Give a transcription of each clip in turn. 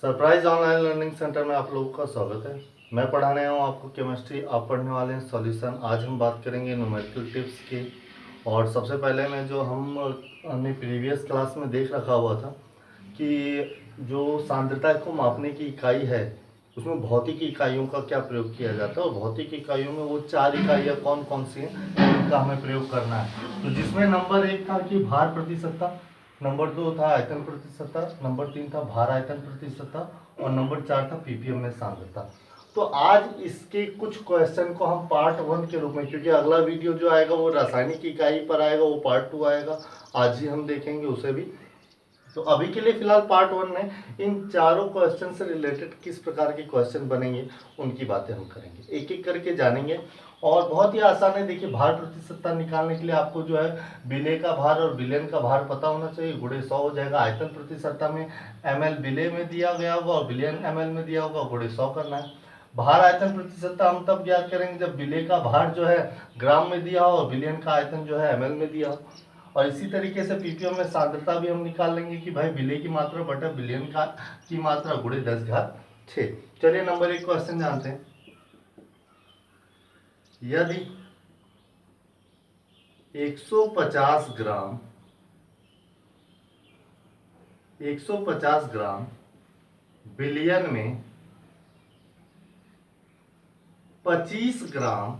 Surprise online learning centre में आप लोगों का स्वागत है। मैं पढ़ाने आया हूँ आपको केमिस्ट्री, आप पढ़ने वाले हैं सॉल्यूशन। आज हम बात करेंगे न्यूमेरिकल टिप्स की। और सबसे पहले मैं जो हमने प्रीवियस क्लास में देख रखा हुआ था कि जो सांद्रता को मापने की इकाई है उसमें भौतिक इकाइयों का क्या प्रयोग किया जाता है, और भौतिक इकाइयों में वो 4 इकाइयाँ कौन कौन सी हैं उनका हमें प्रयोग करना है। तो जिसमें नंबर 1 था कि भार प्रतिशतता, नंबर 2 था आयतन प्रतिशतता, नंबर 3 था भार आयतन प्रतिशतता, और नंबर 4 था पीपीएम में सांद्रता। तो आज इसके कुछ क्वेश्चन को हम पार्ट 1 के रूप में, क्योंकि अगला वीडियो जो आएगा वो रासायनिक इकाई पर आएगा, वो पार्ट 2 आएगा, आज ही हम देखेंगे उसे भी। तो अभी के लिए फिलहाल पार्ट 1 में इन चारों क्वेश्चन से रिलेटेड किस प्रकार के क्वेश्चन बनेंगे उनकी बातें हम करेंगे, एक एक करके जानेंगे। और बहुत ही आसान है। देखिए, भार प्रतिशतता निकालने के लिए आपको जो है विलेय का भार और विलयन का भार पता होना चाहिए, गुणे 100 हो जाएगा। आयतन प्रतिशतता में ml विलेय में दिया गया होगा और विलयन ml में दिया होगा, गुणे 100 करना है। भार आयतन प्रतिशतता हम तब ज्ञात करेंगे जब विलेय का भार जो है ग्राम में दिया हो और विलयन का आयतन जो है ml में दिया हो। और इसी तरीके से पीपीएम में सांद्रता भी हम निकाल लेंगे कि भाई विलेय की मात्रा बटा विलयन का की मात्रा गुणे 10⁶। चलिए नंबर 1 क्वेश्चन जानते हैं। यदि 150 ग्राम 150 ग्राम विलयन में 25 ग्राम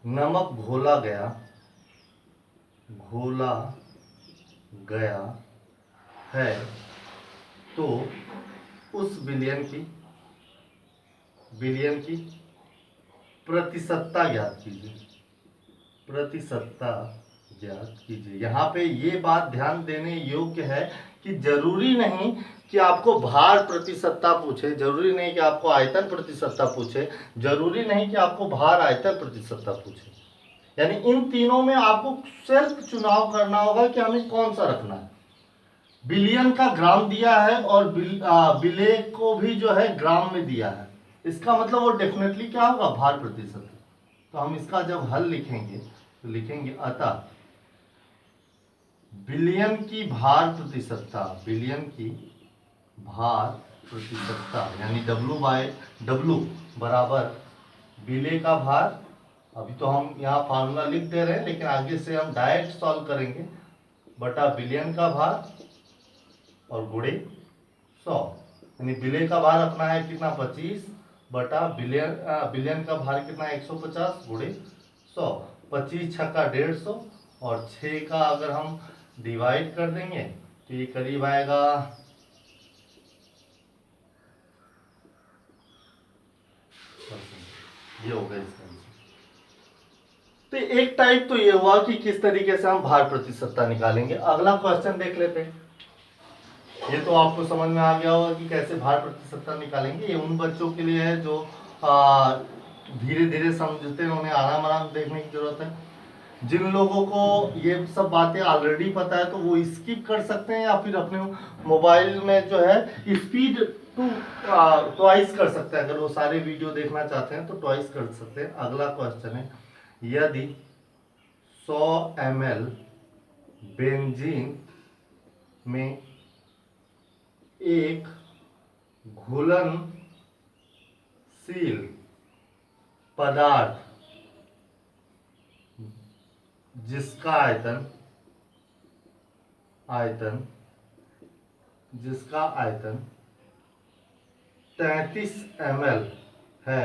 नमक घोला गया है, तो उस विलयन की प्रतिशतता ज्ञात कीजिए। यहाँ पे ये बात ध्यान देने योग्य है कि जरूरी नहीं कि आपको भार प्रतिशतता पूछे, जरूरी नहीं कि आपको आयतन प्रतिशतता पूछे, जरूरी नहीं कि आपको भार आयतन प्रतिशतता पूछे। यानी इन तीनों में आपको सिर्फ चुनाव करना होगा कि हमें कौन सा रखना है। बिलियन का ग्राम दिया है और विलेय को भी जो है ग्राम में दिया है, इसका मतलब वो डेफिनेटली क्या होगा, भार प्रतिशत। तो हम इसका जब हल लिखेंगे तो लिखेंगे अतः विलयन की भार प्रतिशतता यानी W/W बराबर विलेय का भार। अभी तो हम यहाँ फार्मूला लिख दे रहे हैं, लेकिन आगे से हम डायरेक्ट सॉल्व करेंगे, बटा विलयन का भार और गुणे 100। यानी विलेय का भार अपना है कितना, 25 बटा विलयन का भार कितना, 150 गुणे 100। 25 छक्का 150 और 6 का अगर हम डिवाइड कर देंगे तो ये करीब आएगा, ये होगा इसका। तो एक टाइप तो ये हुआ कि किस तरीके से हम भार प्रतिशतता निकालेंगे। अगला क्वेश्चन देख लेते हैं। ये तो आपको समझ में आ गया होगा कि कैसे भार प्रतिशतता निकालेंगे। ये उन बच्चों के लिए है जो धीरे धीरे समझते हैं, उन्हें आराम आराम देखने की जरूरत है। जिन लोगों को ये सब बातें ऑलरेडी पता है तो वो स्किप कर सकते हैं, या फिर अपने मोबाइल में जो है स्पीड टू ट्वाइस कर सकते हैं। अगर वो सारे वीडियो देखना चाहते हैं तो ट्वाइस कर सकते हैं। अगला क्वेश्चन है, यदि 100 ml बेंजीन में एक घुलनशील पदार्थ जिसका आयतन 33 ml है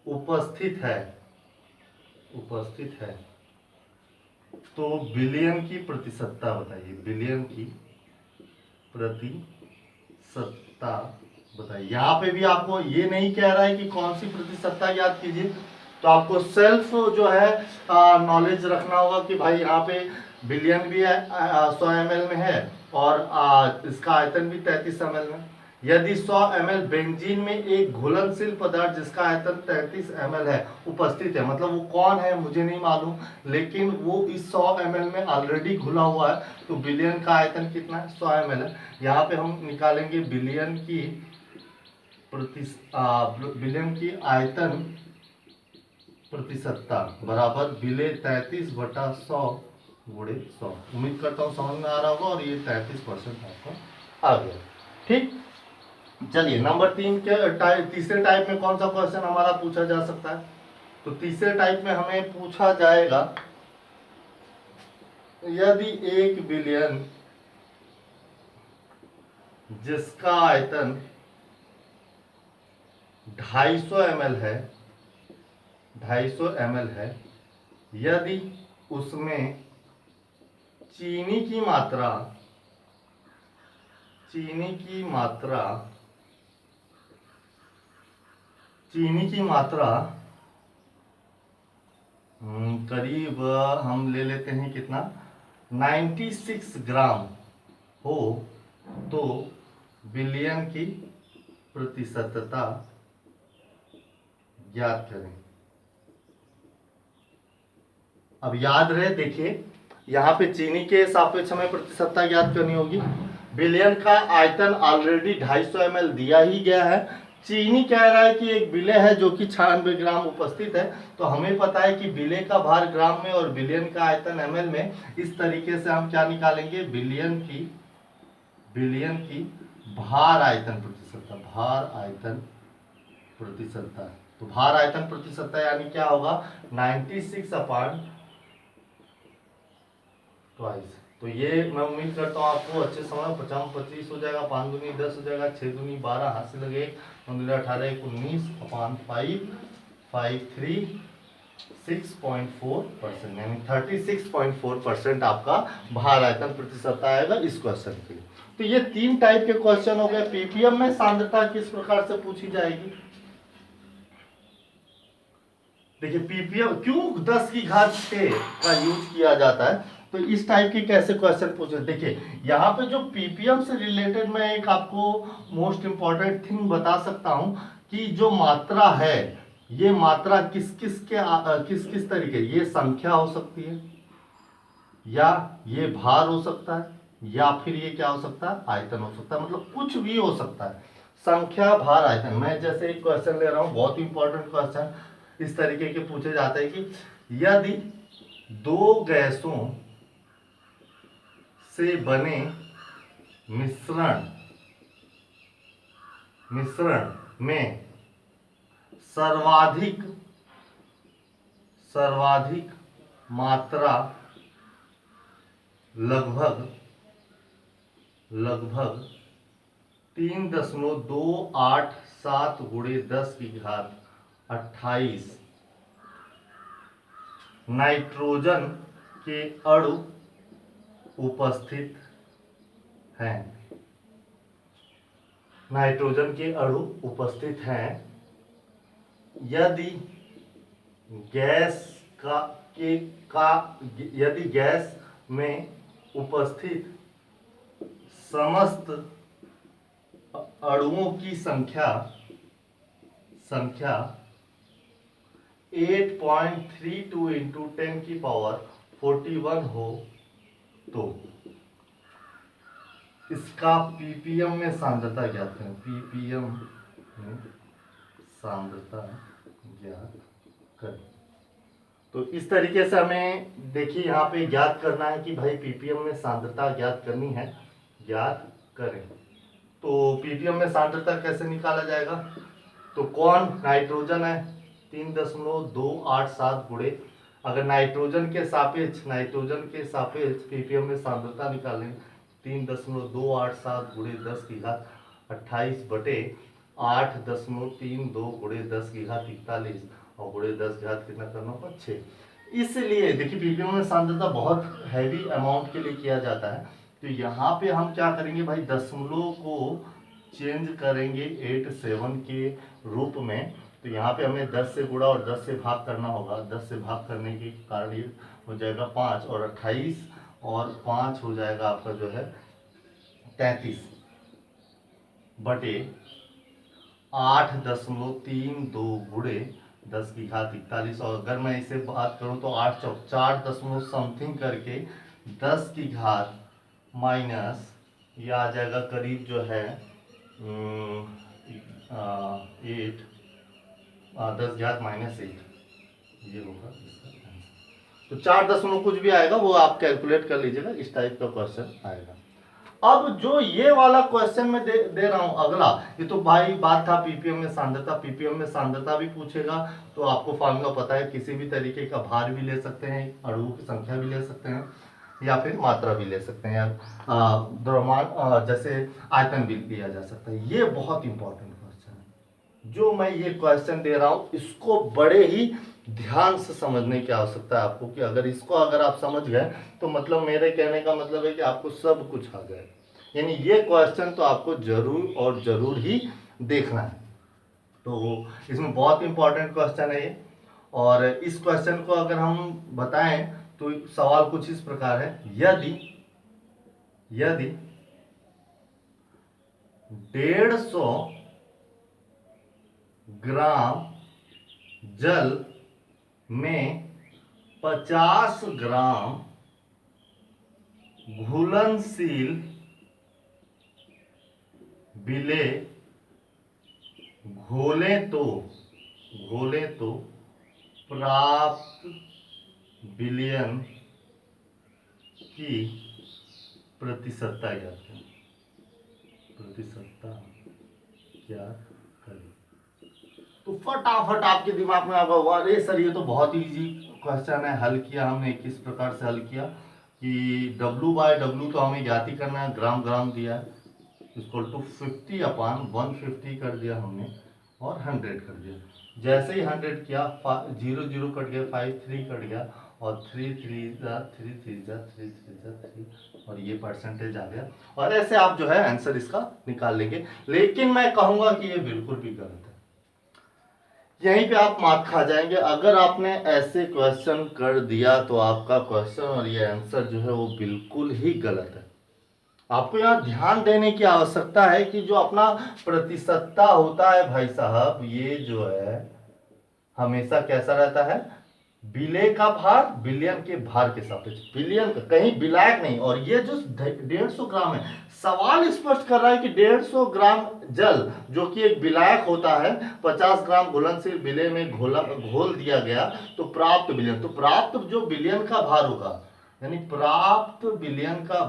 उपस्थित है, तो विलयन की प्रतिशतता बताइए। विलयन की प्रतिशतता बताइए। यहाँ पे भी आपको ये नहीं कह रहा है कि कौन सी प्रतिशतता याद कीजिए, तो आपको सेल्फ जो है नॉलेज रखना होगा कि भाई यहाँ पे विलयन भी है 100 ml में है और इसका आयतन भी 33 ml में। यदि 100 ml बेंजीन में एक घुलनशील पदार्थ जिसका आयतन 33 ml है उपस्थित है, मतलब वो कौन है मुझे नहीं मालूम, लेकिन वो इस 100 ml में ऑलरेडी घुला हुआ है, तो विलयन का आयतन कितना है, 100 ml है। यहाँ पे हम निकालेंगे विलयन की आयतन प्रतिशतता बराबर विलेय 33/100 गुणे 100। उम्मीद करता हूँ समझ में आ रहा होगा और ये 33% आपको आ गया। ठीक, चलिए नंबर 3 के तीसरे टाइप में कौन सा क्वेश्चन हमारा पूछा जा सकता है? तो तीसरे टाइप में हमें पूछा जाएगा, यदि 1 बिलियन जिसका आयतन 250 ml है, 250 ml है, यदि उसमें चीनी की मात्रा करीब हम ले लेते हैं कितना, 96 ग्राम हो, तो बिलियन की प्रतिशतता ज्ञात करें। अब याद रहे, देखिए यहाँ पे चीनी के सापेक्ष हमें प्रतिशतता ज्ञात करनी होगी। बिलियन का आयतन ऑलरेडी 250 ml दिया ही गया है। चीनी कह रहा है कि एक बिले है जो कि 96 ग्राम उपस्थित है, तो हमें पता है कि बिले का भार ग्राम में और बिलियन का आयतन ml में। इस तरीके से हम क्या निकालेंगे, बिलियन की भार आयतन प्रतिशतता। तो भार आयतन प्रतिशतता यानी क्या होगा, 96/2। तो ये मैं उम्मीद करता हूँ आपको अच्छे समय 50 25 हो जाएगा, 5 दूनी 10 हो जाएगा, 6 दूनी 12, हाथ से लगे 9 18 19/5 536.4%, यानी 36.4% आपका भार आयतन प्रतिशतता आएगा इस क्वेश्चन के लिए। तो ये 3 टाइप के क्वेश्चन हो गए। पीपीएम में सांद्रता किस प्रकार से पूछी जाएगी? देखिए पीपीएम क्यों 10⁻6 का यूज किया जाता है, तो इस टाइप के कैसे क्वेश्चन पूछे। देखिए यहाँ पे जो पीपीएम से रिलेटेड मैं एक आपको मोस्ट इंपॉर्टेंट थिंग बता सकता हूँ कि जो मात्रा है, ये मात्रा किस किस तरीके, ये संख्या हो सकती है, या ये भार हो सकता है, या फिर ये क्या हो सकता है, आयतन हो सकता है, मतलब कुछ भी हो सकता है। संख्या, भार, आयतन। मैं जैसे एक क्वेश्चन ले रहा हूँ, बहुत इंपॉर्टेंट क्वेश्चन इस तरीके के पूछे जाते हैं कि यदि 2 गैसों से बने मिश्रण में सर्वाधिक मात्रा लगभग 3.287 × 10⁻28 नाइट्रोजन के अणु उपस्थित हैं, यदि गैस में उपस्थित समस्त अणुओं की संख्या 8.32 × 10⁻41 हो, तो इसका पीपीएम में सांद्रता ज्ञात करें। पीपीएम में सांद्रता ज्ञात करें। तो इस तरीके से हमें देखिए यहाँ पे ज्ञात करना है कि भाई पीपीएम में सांद्रता ज्ञात करनी है, ज्ञात करें। तो पीपीएम में सांद्रता कैसे निकाला जाएगा, तो कौन नाइट्रोजन है 3.287 गुणे, अगर नाइट्रोजन के सापेक्ष पीपीएम में सांद्रता निकालें 3.287 × 10⁻28 बटे 8.32 × 10⁻41 और गुणे 10 घात कितना करना होगा 6। इसलिए देखिए पीपीएम में सांद्रता बहुत हैवी अमाउंट के लिए किया जाता है, तो यहाँ पे हम क्या करेंगे भाई, दशमलव को चेंज करेंगे 87 के रूप में। तो यहाँ पे हमें 10 से गुणा और 10 से भाग करना होगा। 10 से भाग करने के कारण ये हो जाएगा 5 और 28 और 5 हो जाएगा आपका जो है 33 बटे 8.32 गुणे 10⁻41। और अगर मैं इसे बात करूं तो 8 चौक 4 दशमलव समथिंग करके 10 की घात माइनस ये आ जाएगा करीब जो है 8 10⁻⁸ ये होगा इसका आंसर। तो 4 दशमलव कुछ भी आएगा वो आप कैलकुलेट कर लीजिएगा, इस टाइप का क्वेश्चन आएगा। अब जो ये वाला क्वेश्चन में दे रहा हूं अगला, ये तो भाई बात था पीपीएम में सांद्रता, पीपीएम में सांद्रता भी पूछेगा तो आपको फॉर्मूला पता है, किसी भी तरीके का भार भी ले सकते हैं, अणुओं की संख्या भी ले सकते हैं, या फिर मात्रा भी ले सकते हैं, या द्रव्यमान जैसे आयतन भी लिया जा सकता है। ये बहुत इंपॉर्टेंट क्वेश्चन है जो मैं ये क्वेश्चन दे रहा हूं, इसको बड़े ही ध्यान से समझने की आवश्यकता है आपको, कि अगर इसको अगर आप समझ गए तो मतलब मेरे कहने का मतलब है कि आपको सब कुछ आ गया। यानी ये क्वेश्चन तो आपको जरूर और जरूर ही देखना है। तो इसमें बहुत इंपॉर्टेंट क्वेश्चन है ये, और इस क्वेश्चन को अगर हम बताएं तो सवाल कुछ इस प्रकार है, यदि 150 ग्राम जल में 50 ग्राम घुलनशील विलेय घोले तो प्राप्त विलयन की प्रतिशतता ज्ञात करें। तो फटाफट आपके दिमाग में आगा हुआ, अरे सर ये तो बहुत इजी क्वेश्चन है, हल किया हमने किस प्रकार से हल किया कि W/W तो हमें ज्ञात ही करना है, ग्राम ग्राम दिया है, इक्वल टू 50/150 कर दिया हमने, और 100 कर दिया। जैसे ही 100 किया 0 0 कट गया, 5 3 कट गया, और 3 3 जा 3 3 जा 3 3 जा 3, और ये परसेंटेज आ गया। और ऐसे आप जो है आंसर इसका निकाल लेंगे। लेकिन मैं कहूंगा कि ये बिल्कुल भी गलत है, यहीं पे आप मात खा जाएंगे। अगर आपने ऐसे क्वेश्चन कर दिया तो आपका क्वेश्चन और ये आंसर जो है वो बिल्कुल ही गलत है। आपको यहाँ ध्यान देने की आवश्यकता है कि जो अपना प्रतिशतता होता है भाई साहब, ये जो है हमेशा कैसा रहता है, विलेय का भार विलयन के भार के सापेक्ष, विलयन का, कहीं विलायक नहीं। और ये जो 150 ग्राम है, सवाल स्पष्ट कर रहा है कि 150 ग्राम जल जो कि एक विलायक होता है, 50 ग्राम घुलनशील विलेय में घोल दिया गया तो प्राप्त विलयन, तो प्राप्त जो विलयन का भार होगा, यानी प्राप्त विलयन का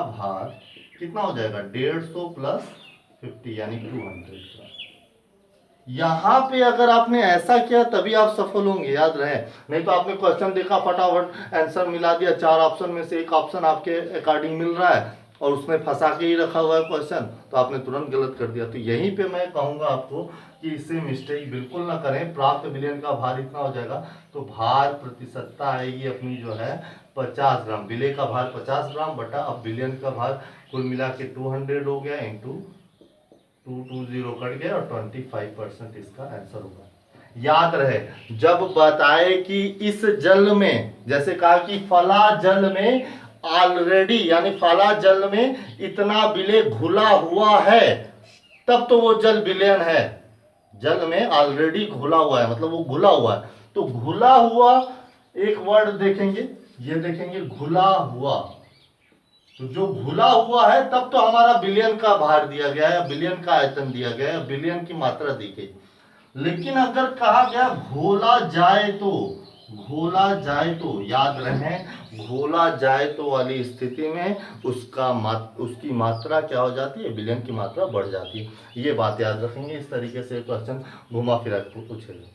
भार कितना हो जाएगा, 150 प्लस 50 यानी 200। यहां पे अगर आपने ऐसा किया तभी आप सफल होंगे, याद रहे। नहीं तो आपने क्वेश्चन देखा, फटाफट आंसर मिला दिया, 4 ऑप्शन में से एक ऑप्शन आपके अकॉर्डिंग मिल रहा है और उसमें फंसा के ही रखा हुआ है क्वेश्चन, तो आपने तुरंत गलत कर दिया। तो यहीं पे मैं कहूंगा आपको कि इससे मिस्टेक बिल्कुल ना करें। प्राप्त विलयन का भार इतना हो जाएगा, तो भार प्रतिशतता आएगी अपनी जो है 50 ग्राम, विलेय का भार 50 ग्राम बटा, अब विलयन का भार कुल मिला के 200 हो गया, इंटू 220 कट गया, और 25% इसका आंसर होगा। याद रहे, जब बताए कि इस जल में, जैसे कहा कि फला जल में ऑलरेडी, यानी फला जल में इतना विलेय घुला हुआ है, तब तो वो जल विलयन है। जल में ऑलरेडी घुला हुआ है मतलब वो घुला हुआ है, तो घुला हुआ एक वर्ड देखेंगे, ये देखेंगे घुला हुआ, तो जो घुला हुआ है तब तो हमारा विलयन का भार दिया गया है, विलयन का आयतन दिया गया है, विलयन की मात्रा दी गई। लेकिन अगर कहा गया घोला जाए तो याद रहे, घोला जाए तो वाली स्थिति में उसकी मात्रा क्या हो जाती है, विलयन की मात्रा बढ़ जाती है। ये बात याद रखेंगे। इस तरीके से क्वेश्चन घुमा फिरा के पूछेगा।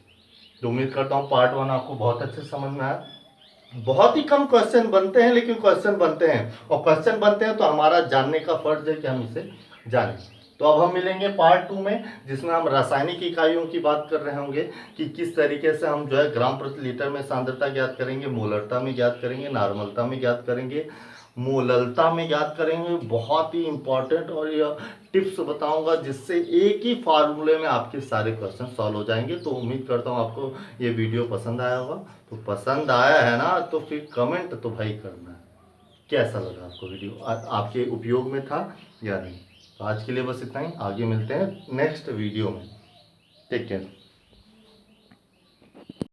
तो उम्मीद करता हूँ पार्ट 1 आपको बहुत अच्छे समझ में आया। बहुत ही कम क्वेश्चन बनते हैं, लेकिन क्वेश्चन बनते हैं, और क्वेश्चन बनते हैं तो हमारा जानने का फर्ज है कि हम इसे जानें। तो अब हम मिलेंगे पार्ट 2 में, जिसमें हम रासायनिक इकाइयों की बात कर रहे होंगे कि किस तरीके से हम जो है ग्राम प्रति लीटर में सांद्रता ज्ञात करेंगे, मोलरता में ज्ञात करेंगे, नॉर्मलता में ज्ञात करेंगे, मोललता में ज्ञात करेंगे। बहुत ही इंपॉर्टेंट और यह टिप्स बताऊंगा जिससे एक ही फार्मूले में आपके सारे क्वेश्चन सॉल्व हो जाएंगे। तो उम्मीद करता हूँ आपको ये वीडियो पसंद आया होगा। तो पसंद आया है ना, तो फिर कमेंट तो भाई करना है, कैसा लगा आपको वीडियो, आपके उपयोग में था या नहीं। तो आज के लिए बस इतना ही, आगे मिलते हैं नेक्स्ट वीडियो में। Take care.